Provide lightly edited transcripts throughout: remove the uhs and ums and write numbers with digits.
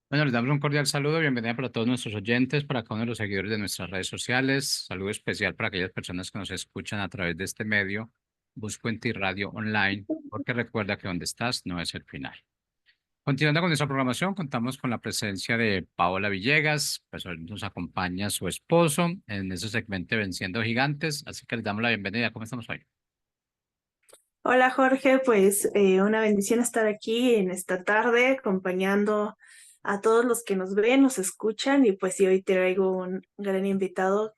Bueno, les damos un cordial saludo, bienvenida para todos nuestros oyentes, para cada uno de los seguidores de nuestras redes sociales. Saludo especial para aquellas personas que nos escuchan a través de este medio, Busco en ti Radio Online, porque recuerda que donde estás no es el final. Continuando con nuestra programación, contamos con la presencia de Paola Villegas, pues hoy nos acompaña su esposo en ese segmento de Venciendo Gigantes, así que les damos la bienvenida. ¿Cómo estamos hoy? Hola Jorge, pues una bendición estar aquí en esta tarde acompañando a todos los que nos ven, nos escuchan y pues sí, hoy traigo un gran invitado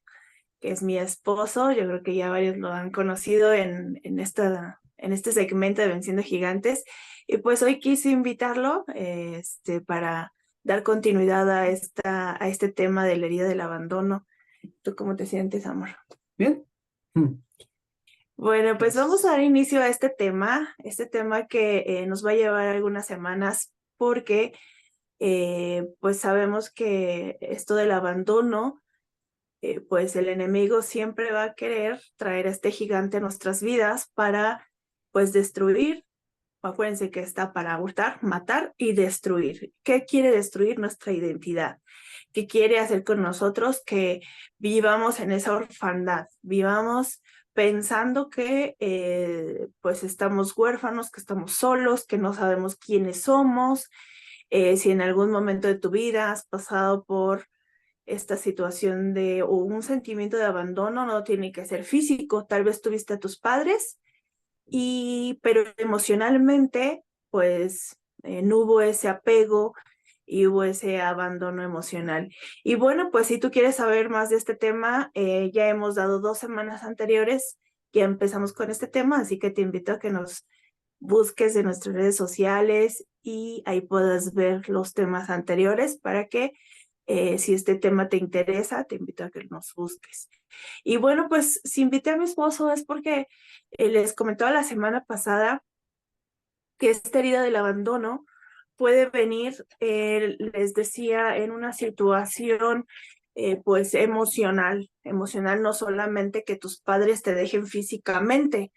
que es mi esposo. Yo creo que ya varios lo han conocido en este segmento de Venciendo Gigantes y pues hoy quise invitarlo para dar continuidad a este tema de la herida del abandono. ¿Tú cómo te sientes, amor? Bien. Mm. Bueno, pues vamos a dar inicio a este tema que nos va a llevar algunas semanas porque pues sabemos que esto del abandono, pues el enemigo siempre va a querer traer a este gigante a nuestras vidas para pues destruir. Acuérdense que está para hurtar, matar y destruir. ¿Qué quiere destruir? Nuestra identidad. ¿Qué quiere hacer con nosotros? Que vivamos en esa orfandad, vivamos pensando que pues estamos huérfanos, que estamos solos, que no sabemos quiénes somos. Si en algún momento de tu vida has pasado por esta situación o un sentimiento de abandono, no tiene que ser físico, tal vez tuviste a tus padres pero emocionalmente, pues no hubo ese apego y hubo ese abandono emocional. Y bueno, pues si tú quieres saber más de este tema, ya hemos dado 2 semanas anteriores, ya empezamos con este tema, así que te invito a que nos busques en nuestras redes sociales y ahí puedas ver los temas anteriores para que si este tema te interesa, te invito a que nos busques. Y bueno, pues si invité a mi esposo es porque les comentaba la semana pasada que esta herida del abandono puede venir, les decía, en una situación pues emocional no solamente que tus padres te dejen físicamente,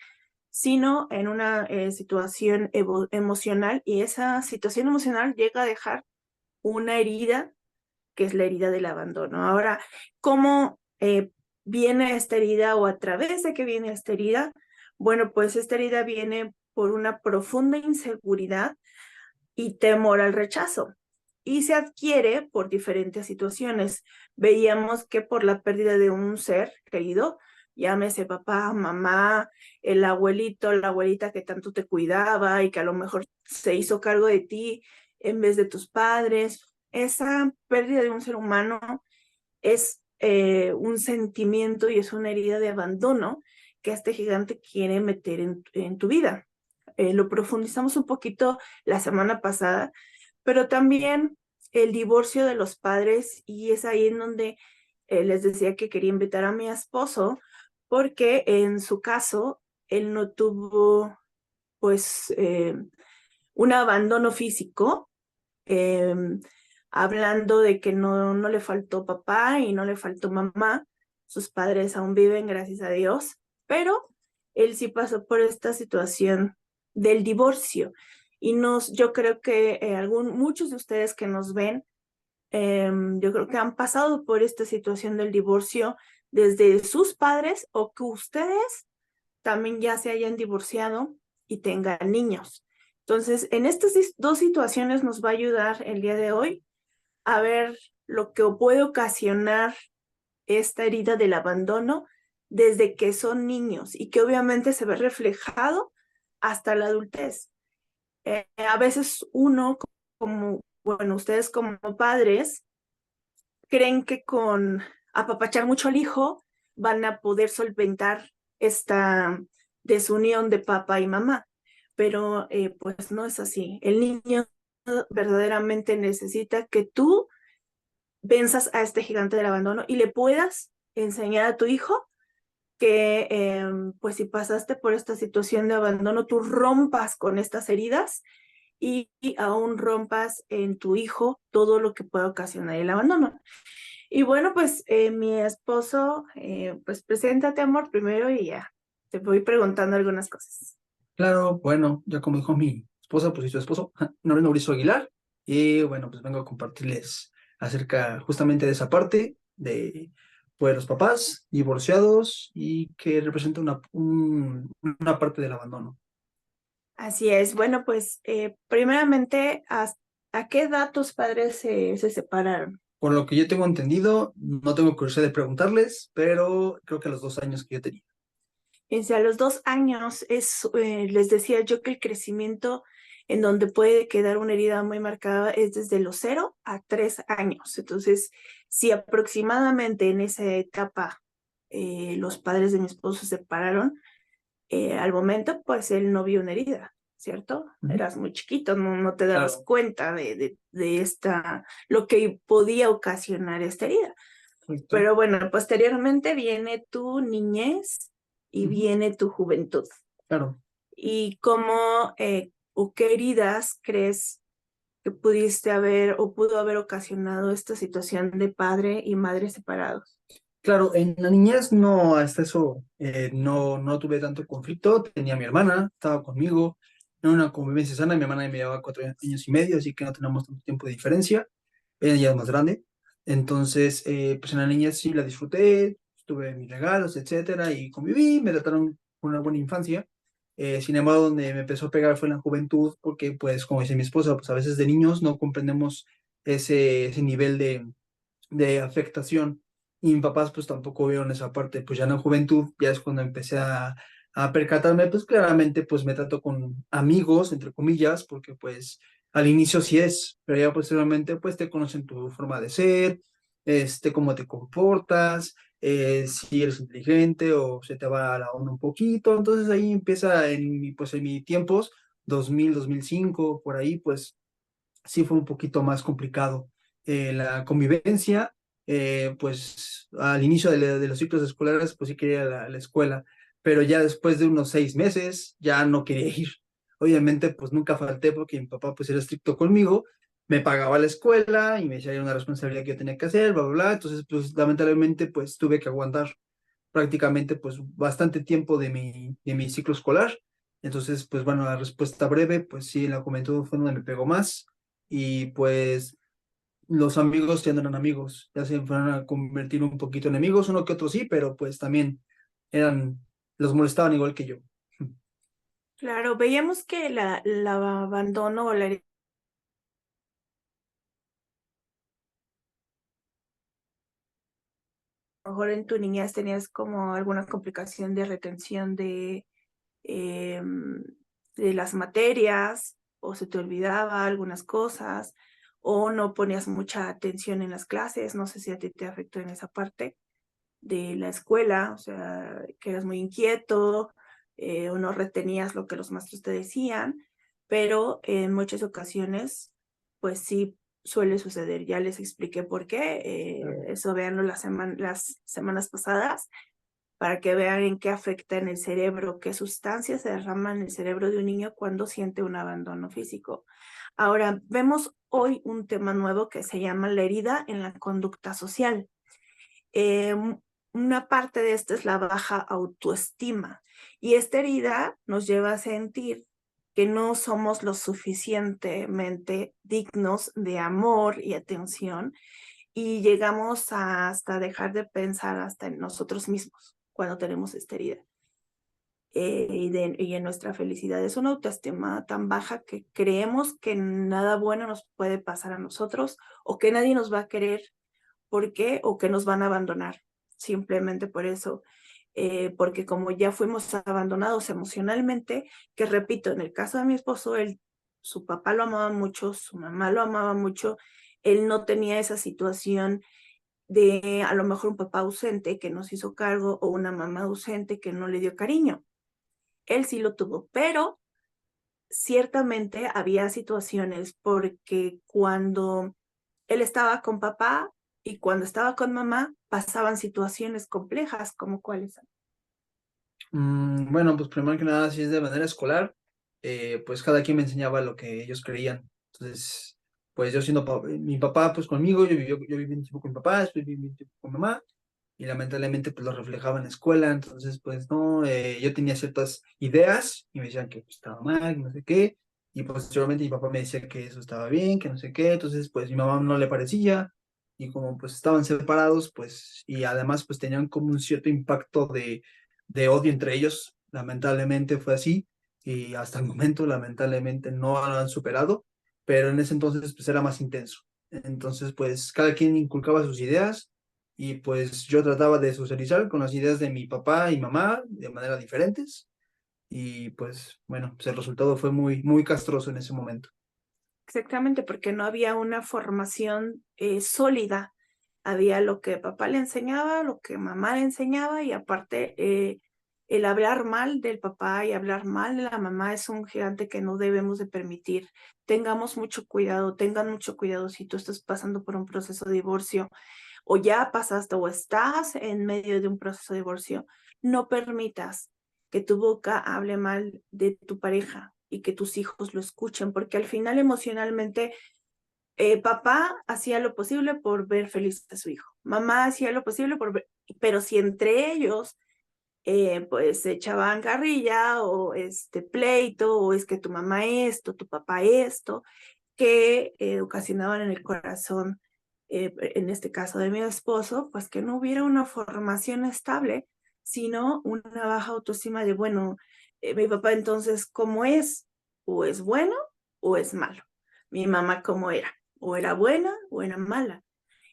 sino en una situación emocional, y esa situación emocional llega a dejar una herida que es la herida del abandono. Ahora, ¿cómo viene esta herida o a través de qué viene esta herida? Bueno, pues esta herida viene por una profunda inseguridad y temor al rechazo, y se adquiere por diferentes situaciones. Veíamos que por la pérdida de un ser querido, llámese papá, mamá, el abuelito, la abuelita que tanto te cuidaba y que a lo mejor se hizo cargo de ti en vez de tus padres. Esa pérdida de un ser humano es un sentimiento y es una herida de abandono que este gigante quiere meter en tu vida. Lo profundizamos un poquito la semana pasada, pero también el divorcio de los padres, y es ahí en donde les decía que quería invitar a mi esposo, porque en su caso, él no tuvo pues un abandono físico, eh, hablando de que no le faltó papá y no le faltó mamá. Sus padres aún viven, gracias a Dios, pero él sí pasó por esta situación del divorcio. Y yo creo que muchos de ustedes que nos ven, yo creo que han pasado por esta situación del divorcio desde sus padres, o que ustedes también ya se hayan divorciado y tengan niños. Entonces, en estas dos situaciones nos va a ayudar el día de hoy a ver lo que puede ocasionar esta herida del abandono desde que son niños, y que obviamente se ve reflejado hasta la adultez. A veces uno, bueno, ustedes como padres, creen que con apapachar mucho al hijo van a poder solventar esta desunión de papá y mamá, pero pues no es así. El niño verdaderamente necesita que tú venzas a este gigante del abandono y le puedas enseñar a tu hijo que pues si pasaste por esta situación de abandono, tú rompas con estas heridas y aún rompas en tu hijo todo lo que pueda ocasionar el abandono. Y bueno, pues mi esposo, pues preséntate, amor, primero, y ya te voy preguntando algunas cosas. Claro, bueno, ya como dijo mi esposa, pues soy su esposo, Norberto Mauricio Aguilar. Y bueno, pues vengo a compartirles acerca justamente de esa parte de pues los papás divorciados y que representa una parte del abandono. Así es. Bueno, pues primeramente, ¿a qué edad tus padres se separaron? Por lo que yo tengo entendido, no tengo curiosidad de preguntarles, pero creo que a los 2 años que yo tenía. A los 2 años les decía yo que el crecimiento en donde puede quedar una herida muy marcada es desde los 0 a 3 años. Entonces, si aproximadamente en esa etapa los padres de mi esposo se separaron, al momento, pues él no vio una herida, ¿cierto? Ujú. Eras muy chiquito, no te dabas Claro. cuenta de lo que podía ocasionar esta herida. Correcto. Pero bueno, posteriormente viene tu niñez y Ujú. viene tu juventud. Claro. ¿Y cómo o qué heridas crees que pudiste haber o pudo haber ocasionado esta situación de padre y madre separados? Claro, en la niñez no, hasta eso no tuve tanto conflicto. Tenía a mi hermana, estaba conmigo, era una convivencia sana. Mi hermana me llevaba 4 años y medio, así que no teníamos tanto tiempo de diferencia. Ella ya es más grande. Entonces, pues en la niñez sí la disfruté, tuve mis regalos, etcétera, y conviví, me trataron con una buena infancia. Sin embargo, donde me empezó a pegar fue en la juventud, porque, pues, como dice mi esposa, pues a veces de niños no comprendemos ese nivel de afectación. Y mis papás pues tampoco vieron esa parte, pues ya en la juventud, ya es cuando empecé a percatarme, pues claramente pues me trato con amigos, entre comillas, porque pues al inicio sí es, pero ya posteriormente pues te conocen tu forma de ser, cómo te comportas, si eres inteligente o se te va la onda un poquito. Entonces ahí empieza pues en mis tiempos, 2005 por ahí, pues sí fue un poquito más complicado la convivencia. Pues al inicio de los ciclos escolares, pues sí quería ir a la escuela, pero ya después de unos 6 meses ya no quería ir. Obviamente, pues nunca falté porque mi papá pues era estricto conmigo, me pagaba la escuela y me decía era una responsabilidad que yo tenía que hacer, bla, bla, bla. Entonces, pues lamentablemente, pues tuve que aguantar prácticamente pues bastante tiempo de mi ciclo escolar. Entonces, pues bueno, la respuesta breve, pues sí, en la juventud fue donde me pegó más y pues los amigos ya no eran amigos, ya se fueron a convertir un poquito en enemigos, uno que otro sí, pero pues también eran, los molestaban igual que yo. Claro, veíamos que la abandono o la herida, a lo mejor en tu niñez tenías como alguna complicación de retención de las materias, o se te olvidaba algunas cosas, o no ponías mucha atención en las clases. No sé si a ti te afectó en esa parte de la escuela, o sea, que eras muy inquieto, o no retenías lo que los maestros te decían, pero en muchas ocasiones, pues sí suele suceder. Ya les expliqué por qué, eso véanlo las semanas pasadas, para que vean en qué afecta en el cerebro, qué sustancias se derraman en el cerebro de un niño cuando siente un abandono físico. Ahora, vemos hoy un tema nuevo que se llama la herida en la conducta social. Eh, una parte de esto es la baja autoestima, y esta herida nos lleva a sentir que no somos lo suficientemente dignos de amor y atención, y llegamos a hasta dejar de pensar hasta en nosotros mismos cuando tenemos esta herida. Y en nuestra felicidad es una autoestima tan baja que creemos que nada bueno nos puede pasar a nosotros, o que nadie nos va a querer. ¿Por qué? O que nos van a abandonar, simplemente por eso. Porque como ya fuimos abandonados emocionalmente, que repito, en el caso de mi esposo, su papá lo amaba mucho, su mamá lo amaba mucho, él no tenía esa situación de a lo mejor un papá ausente que nos hizo cargo, o una mamá ausente que no le dio cariño. Él sí lo tuvo, pero ciertamente había situaciones, porque cuando él estaba con papá y cuando estaba con mamá pasaban situaciones complejas, como cuáles. Bueno, pues primero que nada, si es de manera escolar, pues cada quien me enseñaba lo que ellos creían. Entonces, pues yo siendo mi papá, pues conmigo, yo viví un tiempo con mi papá, después viví un tiempo con mamá, y lamentablemente pues lo reflejaba en la escuela. Entonces, pues no, yo tenía ciertas ideas y me decían que pues, estaba mal, y no sé qué. y posteriormente mi papá me decía que eso estaba bien, que no sé qué, entonces pues mi mamá no le parecía, y como pues estaban separados, pues, y además pues tenían como un cierto impacto de odio entre ellos, lamentablemente fue así, y hasta el momento lamentablemente no lo han superado, pero en ese entonces pues era más intenso. Entonces pues cada quien inculcaba sus ideas y pues yo trataba de socializar con las ideas de mi papá y mamá de manera diferentes y pues bueno, pues el resultado fue muy castroso en ese momento. Exactamente, porque no había una formación sólida. Había lo que papá le enseñaba, lo que mamá le enseñaba y aparte el hablar mal del papá y hablar mal de la mamá es un gigante que no debemos de permitir. Tengamos mucho cuidado, tengan mucho cuidado si tú estás pasando por un proceso de divorcio o ya pasaste o estás en medio de un proceso de divorcio. No permitas que tu boca hable mal de tu pareja y que tus hijos lo escuchen, porque al final emocionalmente papá hacía lo posible por ver feliz a su hijo, mamá hacía lo posible por ver, pero si entre ellos pues se echaban carrilla o pleito o es que tu mamá esto, tu papá esto, que ocasionaban en el corazón, en este caso de mi esposo, pues que no hubiera una formación estable, sino una baja autoestima de, bueno, mi papá entonces, ¿cómo es? ¿O es bueno o es malo? Mi mamá, ¿cómo era? ¿O era buena o era mala?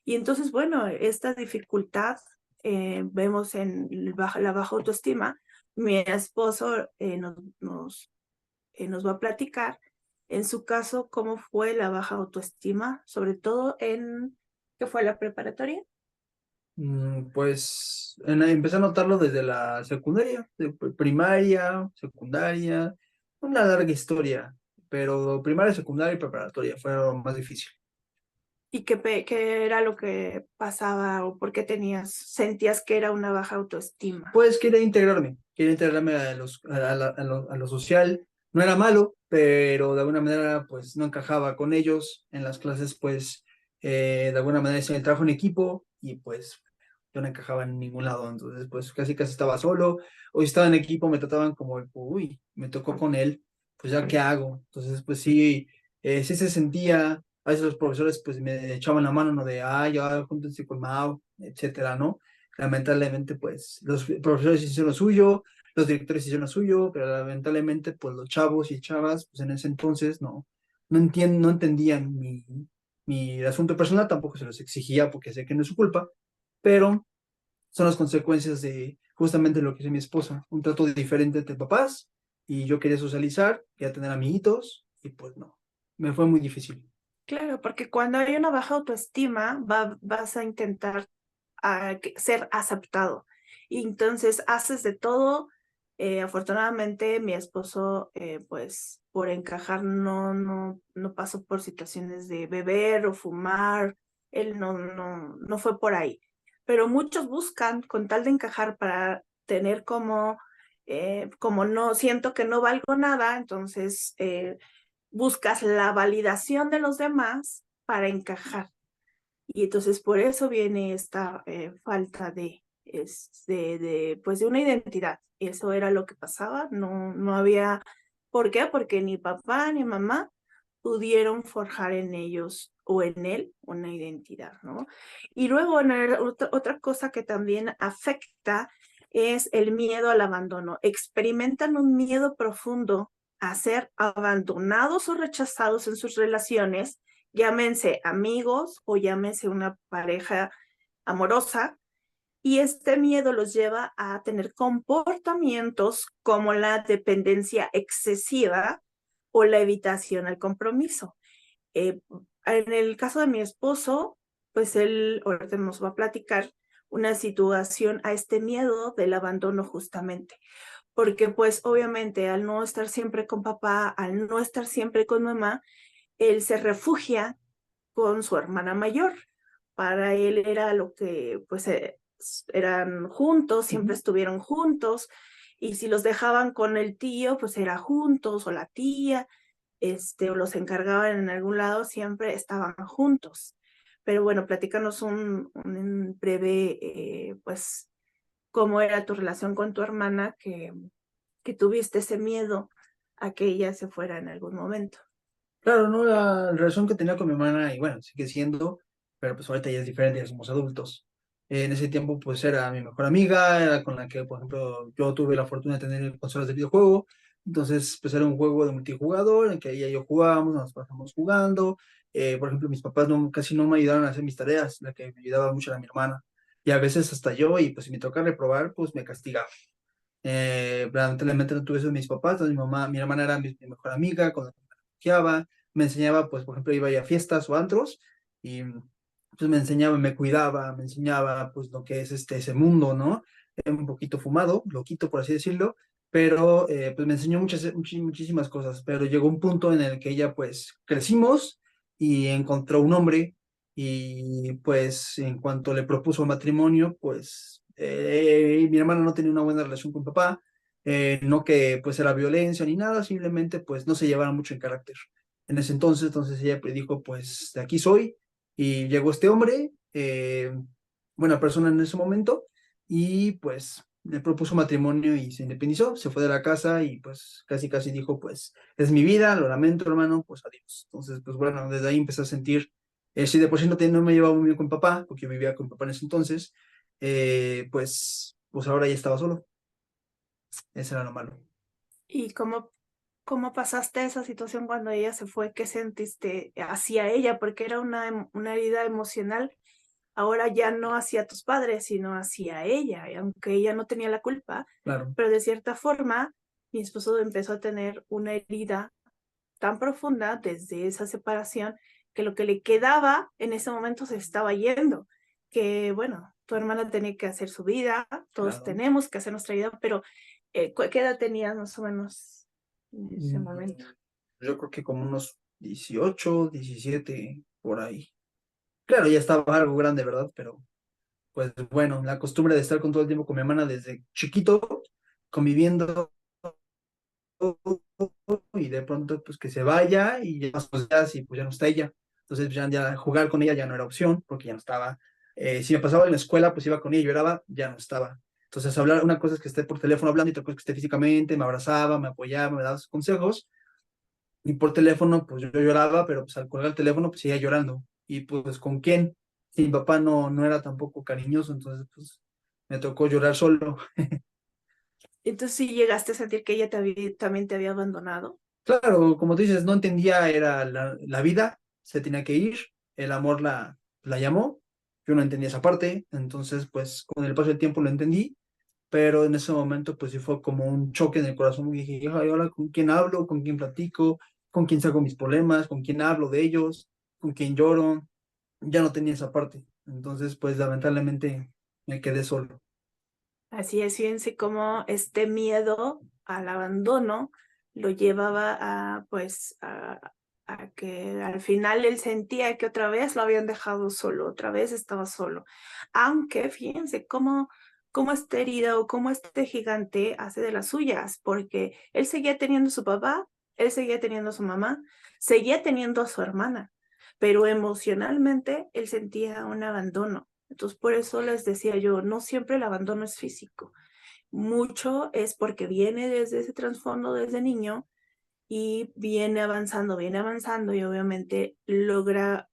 Y entonces, bueno, esta dificultad vemos en la baja autoestima. Mi esposo nos va a platicar en su caso cómo fue la baja autoestima, sobre todo en, ¿qué fue la preparatoria? Pues empecé a notarlo desde la secundaria, primaria, secundaria, una larga historia, pero primaria, secundaria y preparatoria fue lo más difícil. ¿Y qué era lo que pasaba o por qué sentías que era una baja autoestima? Pues quería integrarme a lo social. No era malo, pero de alguna manera pues no encajaba con ellos. En las clases pues de alguna manera hacían el trabajo en equipo y pues yo no encajaba en ningún lado. Entonces pues casi estaba solo. O si estaba en equipo me trataban como, uy, me tocó con él, pues ya qué hago. Entonces pues sí, sí se sentía. A veces los profesores pues me echaban la mano, ¿no? De, ya júntense con Mau, etcétera, ¿no? Lamentablemente, pues los profesores hicieron lo suyo, los directores hicieron lo suyo, pero lamentablemente, pues los chavos y chavas, pues en ese entonces no entendían mi asunto personal, tampoco se los exigía porque sé que no es su culpa, pero son las consecuencias de justamente lo que hizo mi esposa, un trato diferente entre papás, y yo quería socializar, quería tener amiguitos, y pues no, me fue muy difícil. Claro, porque cuando hay una baja autoestima, vas a intentar ser aceptado. Y entonces haces de todo. Afortunadamente, mi esposo, pues por encajar, no pasó por situaciones de beber o fumar. Él no fue por ahí. Pero muchos buscan con tal de encajar para tener como no siento que no valgo nada, entonces buscas la validación de los demás para encajar. Y entonces por eso viene esta falta pues de una identidad. Eso era lo que pasaba. No había, ¿por qué? Porque ni papá ni mamá pudieron forjar en ellos o en él una identidad, ¿no? Y luego otra cosa que también afecta es el miedo al abandono. Experimentan un miedo profundo a ser abandonados o rechazados en sus relaciones, llámense amigos o llámense una pareja amorosa, y este miedo los lleva a tener comportamientos como la dependencia excesiva o la evitación al compromiso. En el caso de mi esposo, pues él ahorita nos va a platicar una situación a este miedo del abandono justamente, porque pues obviamente al no estar siempre con papá, al no estar siempre con mamá, él se refugia con su hermana mayor. Para él era lo que pues eran juntos, siempre estuvieron juntos, y si los dejaban con el tío, pues era juntos o la tía, o los encargaban en algún lado, siempre estaban juntos. Pero bueno, platícanos un breve, pues, cómo era tu relación con tu hermana, que tuviste ese miedo a que ella se fuera en algún momento. Claro, ¿no? La relación que tenía con mi hermana, y bueno, sigue siendo, pero pues ahorita ya es diferente, ya somos adultos. En ese tiempo, pues era mi mejor amiga, era con la que, por ejemplo, yo tuve la fortuna de tener consolas de videojuego. Entonces, pues era un juego de multijugador en que ella y yo jugábamos, nos pasamos jugando. Por ejemplo, mis papás casi no me ayudaron a hacer mis tareas, la que me ayudaba mucho era mi hermana. Y a veces hasta yo, y pues si me toca reprobar, pues me castigaba. Lamentablemente no tuve eso de mis papás, entonces mi hermana era mi mejor amiga, con la que me refugiaba, me enseñaba, pues por ejemplo, iba a fiestas o antros, y pues me enseñaba, me cuidaba, me enseñaba pues lo que es ese mundo, ¿no? Era un poquito fumado, loquito por así decirlo, pero pues me enseñó muchísimas cosas, pero llegó un punto en el que ella pues crecimos y encontró un hombre y pues en cuanto le propuso matrimonio, pues mi hermana no tenía una buena relación con papá, no que pues era violencia ni nada, simplemente pues no se llevaban mucho en carácter. En ese entonces ella pues, dijo pues de aquí soy y llegó este hombre, buena persona en ese momento y pues le propuso matrimonio y se independizó, se fue de la casa y pues casi dijo pues es mi vida, lo lamento hermano, pues adiós. Entonces pues bueno, desde ahí empecé a sentir si de por sí no me llevaba muy bien con papá, porque yo vivía con papá en ese entonces, pues ahora ya estaba solo. Eso era lo malo. ¿Y cómo pasaste esa situación cuando ella se fue? ¿Qué sentiste hacia ella? Porque era una herida emocional, ahora ya no hacia tus padres, sino hacia ella, y aunque ella no tenía la culpa, Claro, pero de cierta forma mi esposo empezó a tener una herida tan profunda desde esa separación que lo que le quedaba en ese momento se estaba yendo, que bueno, tu hermana tenía que hacer su vida, todos claro. tenemos que hacer nuestra vida, pero ¿qué edad tenías más o menos en ese Mm, momento? Yo creo que como unos 18 17 por ahí. Claro, ya estaba algo grande, ¿verdad? Pero pues bueno, la costumbre de estar con todo el tiempo con mi hermana desde chiquito, conviviendo y de pronto pues que se vaya y ya pasan los días y pues ya no está ella. Entonces ya jugar con ella ya no era opción porque ya no estaba. Si me pasaba en la escuela pues iba con ella, lloraba, ya no estaba. Entonces hablar, una cosa es que esté por teléfono hablando y otra cosa es que esté físicamente, me abrazaba, me apoyaba, me daba sus consejos y por teléfono pues yo lloraba, pero pues al colgar el teléfono pues seguía llorando. Y pues con quién, si mi papá no era tampoco cariñoso, entonces pues me tocó llorar solo. Entonces sí llegaste a sentir que ella también te había abandonado. Claro, como tú dices, no entendía, era la vida, se tenía que ir, el amor la llamó, yo no entendía esa parte, entonces pues con el paso del tiempo lo entendí, pero en ese momento pues sí fue como un choque en el corazón y dije, "Ay, ahora con quién hablo, con quién platico, con quién saco mis problemas, con quién hablo de ellos, con quién lloro, ya no tenía esa parte, entonces pues lamentablemente me quedé solo. Así es, fíjense cómo este miedo al abandono lo llevaba a que al final él sentía que otra vez lo habían dejado solo, otra vez estaba solo. Aunque fíjense cómo esta herida o cómo este gigante hace de las suyas, porque él seguía teniendo a su papá, él seguía teniendo a su mamá, seguía teniendo a su hermana, pero emocionalmente él sentía un abandono. Entonces, por eso les decía yo, no siempre el abandono es físico. Mucho es porque viene desde ese trasfondo, desde niño, y viene avanzando y obviamente logra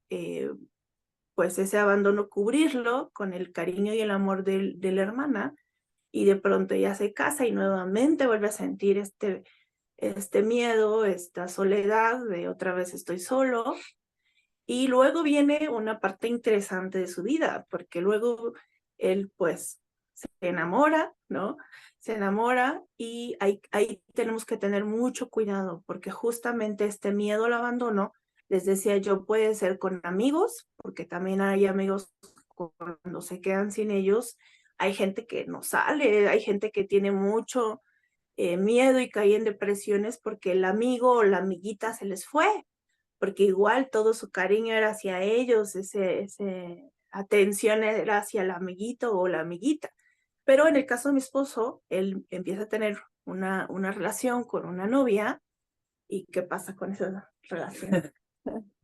pues ese abandono cubrirlo con el cariño y el amor de la hermana y de pronto ella se casa y nuevamente vuelve a sentir este miedo, esta soledad de otra vez estoy solo. Y luego viene una parte interesante de su vida, porque luego él pues se enamora, ¿no? Se enamora y ahí tenemos que tener mucho cuidado, porque justamente este miedo al abandono, les decía yo, puede ser con amigos, porque también hay amigos cuando se quedan sin ellos, hay gente que no sale, hay gente que tiene mucho miedo y cae en depresiones porque el amigo o la amiguita se les fue, porque igual todo su cariño era hacia ellos, ese atención era hacia el amiguito o la amiguita. Pero en el caso de mi esposo, él empieza a tener una relación con una novia. ¿Y qué pasa con esa relación?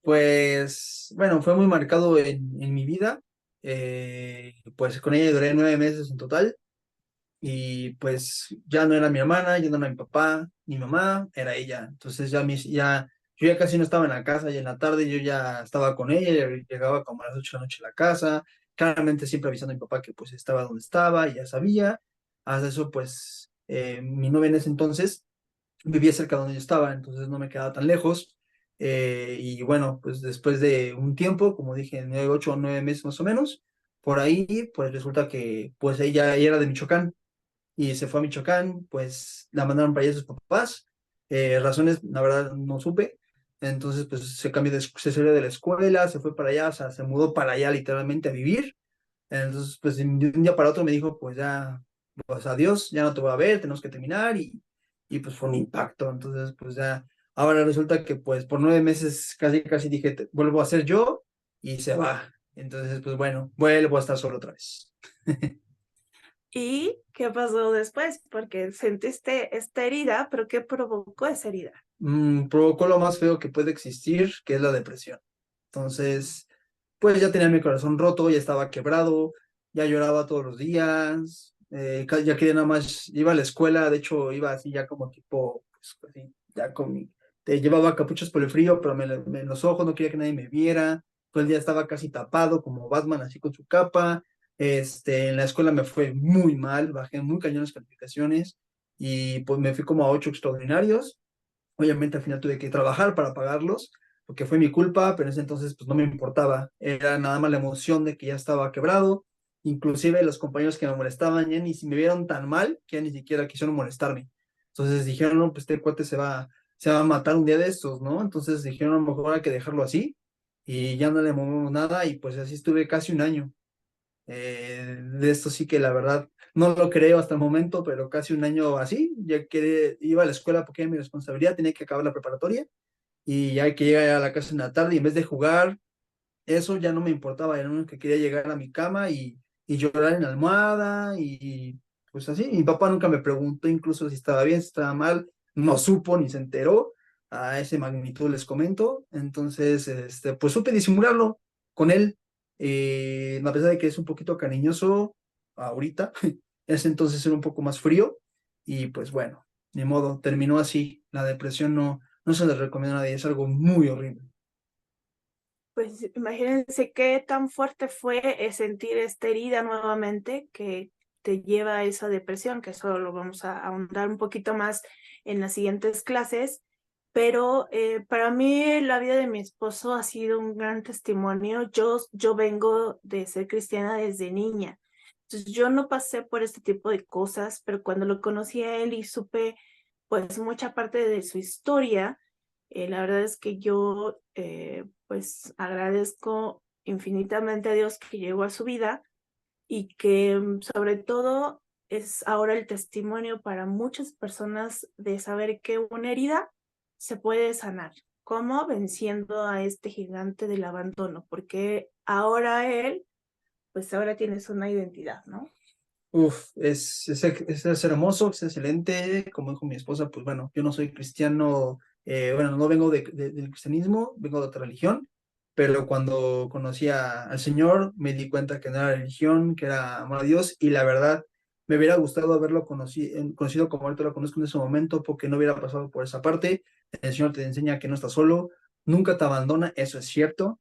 Pues bueno, fue muy marcado en mi vida. Pues con ella duré 9 meses en total y pues ya no era mi hermana, ya no era mi papá, mi mamá, era ella. Entonces yo ya casi no estaba en la casa y en la tarde yo ya estaba con ella, ya llegaba como a las 8 de la noche a la casa, claramente siempre avisando a mi papá que pues estaba donde estaba, y ya sabía. Hasta eso pues mi novia en ese entonces vivía cerca de donde yo estaba, entonces no me quedaba tan lejos. Y bueno, pues después de un tiempo, como dije, 8 o 9 meses más o menos, por ahí, pues resulta que pues ella era de Michoacán y se fue a Michoacán, pues la mandaron para allá sus papás. Razones, la verdad, no supe. Entonces, pues se salió de la escuela, se fue para allá, o sea, se mudó para allá literalmente a vivir. Entonces, pues de un día para otro me dijo, pues ya, pues adiós, ya no te voy a ver, tenemos que terminar, y pues fue un impacto. Entonces, pues ya, ahora resulta que pues por 9 meses casi, casi dije, vuelvo a ser yo y se va. Entonces, pues bueno, vuelvo a estar solo otra vez. ¿Y qué pasó después? Porque sentiste esta herida, pero ¿qué provocó esa herida? Provocó lo más feo que puede existir, que es la depresión. Entonces, pues ya tenía mi corazón roto, ya estaba quebrado, ya lloraba todos los días, ya quería nada más, iba a la escuela, de hecho iba así ya como tipo, pues así, ya te llevaba capuchos por el frío, pero en los ojos no quería que nadie me viera, todo el día estaba casi tapado como Batman, así con su capa. En la escuela me fue muy mal, bajé muy cañón las calificaciones y pues me fui como a 8 extraordinarios. Obviamente al final tuve que trabajar para pagarlos, porque fue mi culpa, pero en ese entonces pues no me importaba. Era nada más la emoción de que ya estaba quebrado. Inclusive los compañeros que me molestaban ya ni si me vieron tan mal que ya ni siquiera quisieron molestarme. Entonces dijeron, no, pues este cuate se va a matar un día de estos, ¿no? Entonces dijeron, a lo mejor hay que dejarlo así y ya no le movemos nada, y pues así estuve casi un año. De esto sí que la verdad no lo creo hasta el momento, pero casi un año así, ya que iba a la escuela porque era mi responsabilidad, tenía que acabar la preparatoria, y ya que llegar a la casa en la tarde y en vez de jugar, eso ya no me importaba, era lo único que quería, llegar a mi cama y llorar en la almohada, y pues así. Mi papá nunca me preguntó incluso si estaba bien, si estaba mal, no supo ni se enteró. A ese magnitud les comento. Entonces, pues supe disimularlo con él, a pesar de que es un poquito cariñoso ahorita, ese entonces era un poco más frío, y pues bueno, ni modo, terminó así. La depresión no se le recomienda a nadie, es algo muy horrible. Pues imagínense qué tan fuerte fue sentir esta herida nuevamente que te lleva a esa depresión, que eso lo vamos a ahondar un poquito más en las siguientes clases. Pero para mí la vida de mi esposo ha sido un gran testimonio. Yo vengo de ser cristiana desde niña. Entonces yo no pasé por este tipo de cosas, pero cuando lo conocí a él y supe pues mucha parte de su historia, la verdad es que yo pues agradezco infinitamente a Dios que llegó a su vida y que sobre todo es ahora el testimonio para muchas personas de saber que una herida se puede sanar. ¿Cómo? Venciendo a este gigante del abandono, porque ahora él, pues ahora tienes una identidad, ¿no? Uf, es hermoso, es excelente. Como dijo mi esposa, pues bueno, yo no soy cristiano, bueno, no vengo del cristianismo, vengo de otra religión, pero cuando conocí al Señor me di cuenta que no era religión, que era amor a Dios, y la verdad me hubiera gustado haberlo conocido como ahorita lo conozco en ese momento, porque no hubiera pasado por esa parte. El Señor te enseña que no estás solo, nunca te abandona, eso es cierto.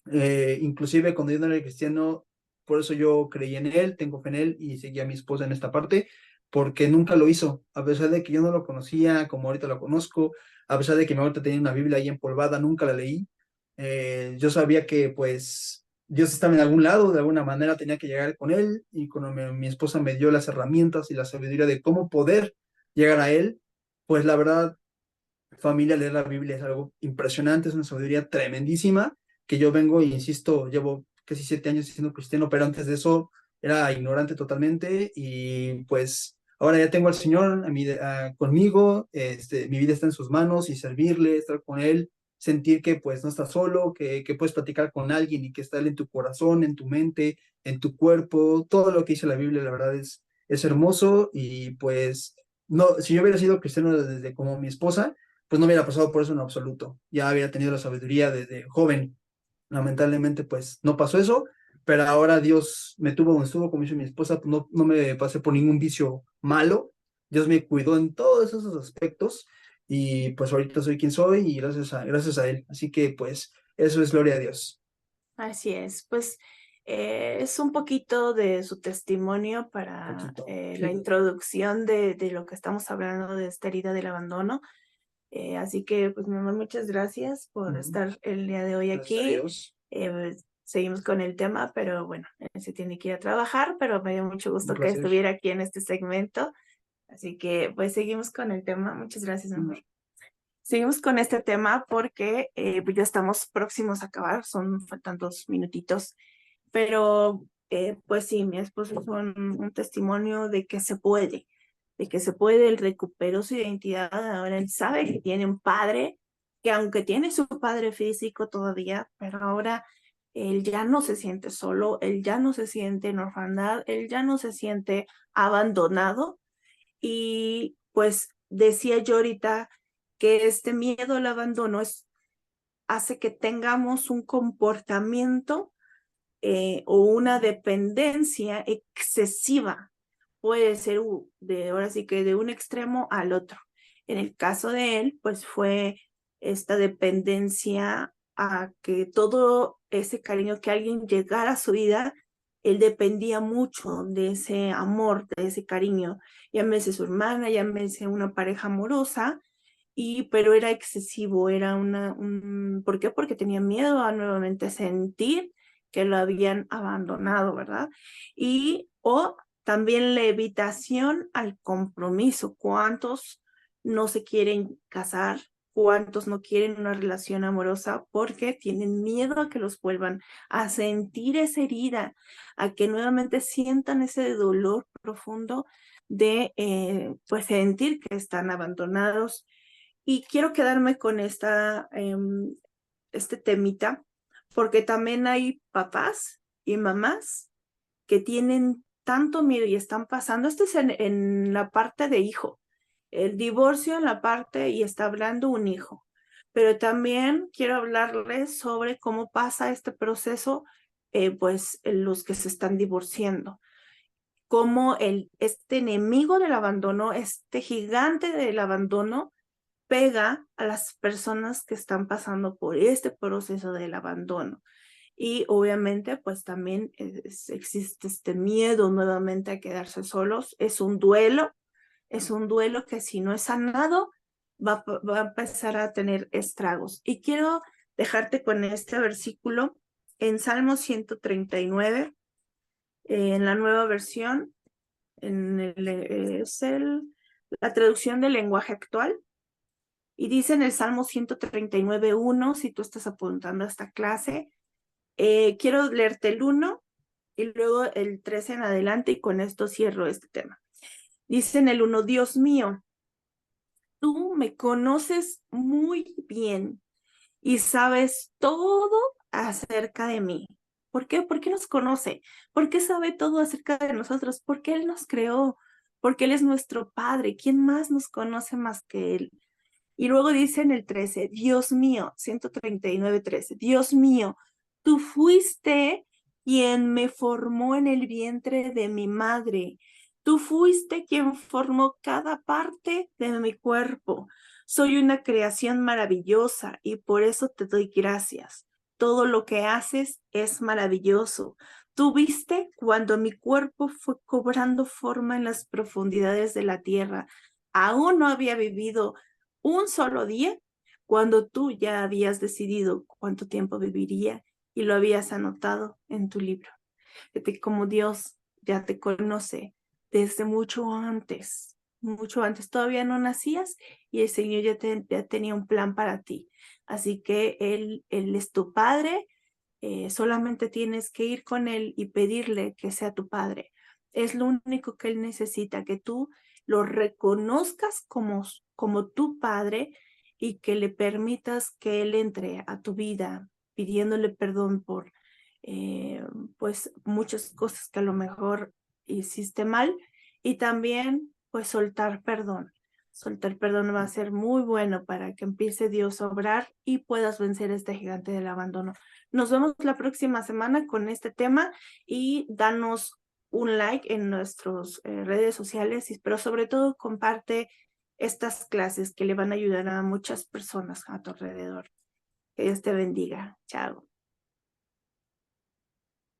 Inclusive cuando yo no era cristiano, por eso yo creí en él, tengo fe en él y seguí a mi esposa en esta parte, porque nunca lo hizo, a pesar de que yo no lo conocía como ahorita lo conozco, a pesar de que mi ahorita tenía una Biblia ahí empolvada, nunca la leí. Yo sabía que pues Dios estaba en algún lado, de alguna manera tenía que llegar con él, y cuando mi esposa me dio las herramientas y la sabiduría de cómo poder llegar a él, pues la verdad, familia, leer la Biblia es algo impresionante, es una sabiduría tremendísima, que yo vengo y insisto, llevo casi 7 años siendo cristiano, pero antes de eso era ignorante totalmente, y pues ahora ya tengo al Señor conmigo, mi vida está en sus manos, y servirle, estar con Él, sentir que pues no estás solo, que puedes platicar con alguien y que está Él en tu corazón, en tu mente, en tu cuerpo, todo lo que dice la Biblia, la verdad es hermoso. Y pues no, si yo hubiera sido cristiano desde como mi esposa, pues no hubiera pasado por eso en absoluto. Ya había tenido la sabiduría desde joven. Lamentablemente, pues no pasó eso, pero ahora Dios me tuvo donde estuvo, como dice mi esposa, pues no me pasé por ningún vicio malo. Dios me cuidó en todos esos aspectos y pues ahorita soy quien soy y gracias a Él. Así que pues eso es gloria a Dios. Así es, pues es un poquito de su testimonio para Poquito. la Sí, introducción de lo que estamos hablando de esta herida del abandono. Así que, pues, mi amor, muchas gracias por estar el día de hoy gracias a aquí. Dios. Seguimos con el tema, pero bueno, él se tiene que ir a trabajar, pero me dio mucho Un gusto que placer. estuviera aquí en este segmento. Así que, pues, seguimos con el tema. Muchas gracias, mi amor. Seguimos con este tema porque pues ya estamos próximos a acabar, faltan 2 minutitos, pero pues sí, mi esposo es un testimonio de que se puede, él recuperó su identidad, ahora él sabe que tiene un padre, que aunque tiene su padre físico todavía, pero ahora él ya no se siente solo, él ya no se siente en orfandad, él ya no se siente abandonado y pues decía yo ahorita que este miedo al abandono hace que tengamos un comportamiento o una dependencia excesiva. Puede ser ahora sí que de un extremo al otro. En el caso de él, pues fue esta dependencia a que todo ese cariño que alguien llegara a su vida, él dependía mucho de ese amor, de ese cariño. Llámese su hermana, llámese una pareja amorosa, pero era excesivo, era ¿por qué? Porque tenía miedo a nuevamente sentir que lo habían abandonado, ¿verdad? O también la evitación al compromiso. ¿Cuántos no se quieren casar? ¿Cuántos no quieren una relación amorosa porque tienen miedo a que los vuelvan a sentir esa herida, a que nuevamente sientan ese dolor profundo de pues sentir que están abandonados? Y quiero quedarme con este temita, porque también hay papás y mamás que tienen tanto miedo y están pasando, esto es en la parte de hijo, el divorcio en la parte y está hablando un hijo, pero también quiero hablarles sobre cómo pasa este proceso, pues los que se están divorciando, cómo este enemigo del abandono, este gigante del abandono, pega a las personas que están pasando por este proceso del abandono. Y obviamente, pues también existe este miedo nuevamente a quedarse solos. Es un duelo que si no es sanado, va a empezar a tener estragos. Y quiero dejarte con este versículo en Salmo 139, en la nueva versión, la traducción del lenguaje actual. Y dice en el Salmo 139:1, si tú estás apuntando a esta clase, quiero leerte el 1 y luego el 13 en adelante y con esto cierro este tema. Dice en el 1, Dios mío, tú me conoces muy bien y sabes todo acerca de mí. ¿Por qué? ¿Por qué nos conoce? ¿Por qué sabe todo acerca de nosotros? ¿Por qué Él nos creó? Porque Él es nuestro Padre. ¿Quién más nos conoce más que Él? Y luego dice en el 13, Dios mío, 139:13, Dios mío, tú fuiste quien me formó en el vientre de mi madre. Tú fuiste quien formó cada parte de mi cuerpo. Soy una creación maravillosa y por eso te doy gracias. Todo lo que haces es maravilloso. Tú viste cuando mi cuerpo fue cobrando forma en las profundidades de la tierra. Aún no había vivido un solo día cuando tú ya habías decidido cuánto tiempo viviría y lo habías anotado en tu libro. Como Dios ya te conoce desde mucho antes, todavía no nacías y el Señor ya tenía un plan para ti. Así que Él es tu Padre, solamente tienes que ir con Él y pedirle que sea tu Padre. Es lo único que Él necesita, que tú lo reconozcas como tu Padre y que le permitas que Él entre a tu vida pidiéndole perdón por pues muchas cosas que a lo mejor hiciste mal y también pues soltar perdón. Soltar perdón va a ser muy bueno para que empiece Dios a obrar y puedas vencer este gigante del abandono. Nos vemos la próxima semana con este tema y danos un like en nuestras redes sociales, pero sobre todo comparte estas clases que le van a ayudar a muchas personas a tu alrededor. Que Dios te bendiga. Chao.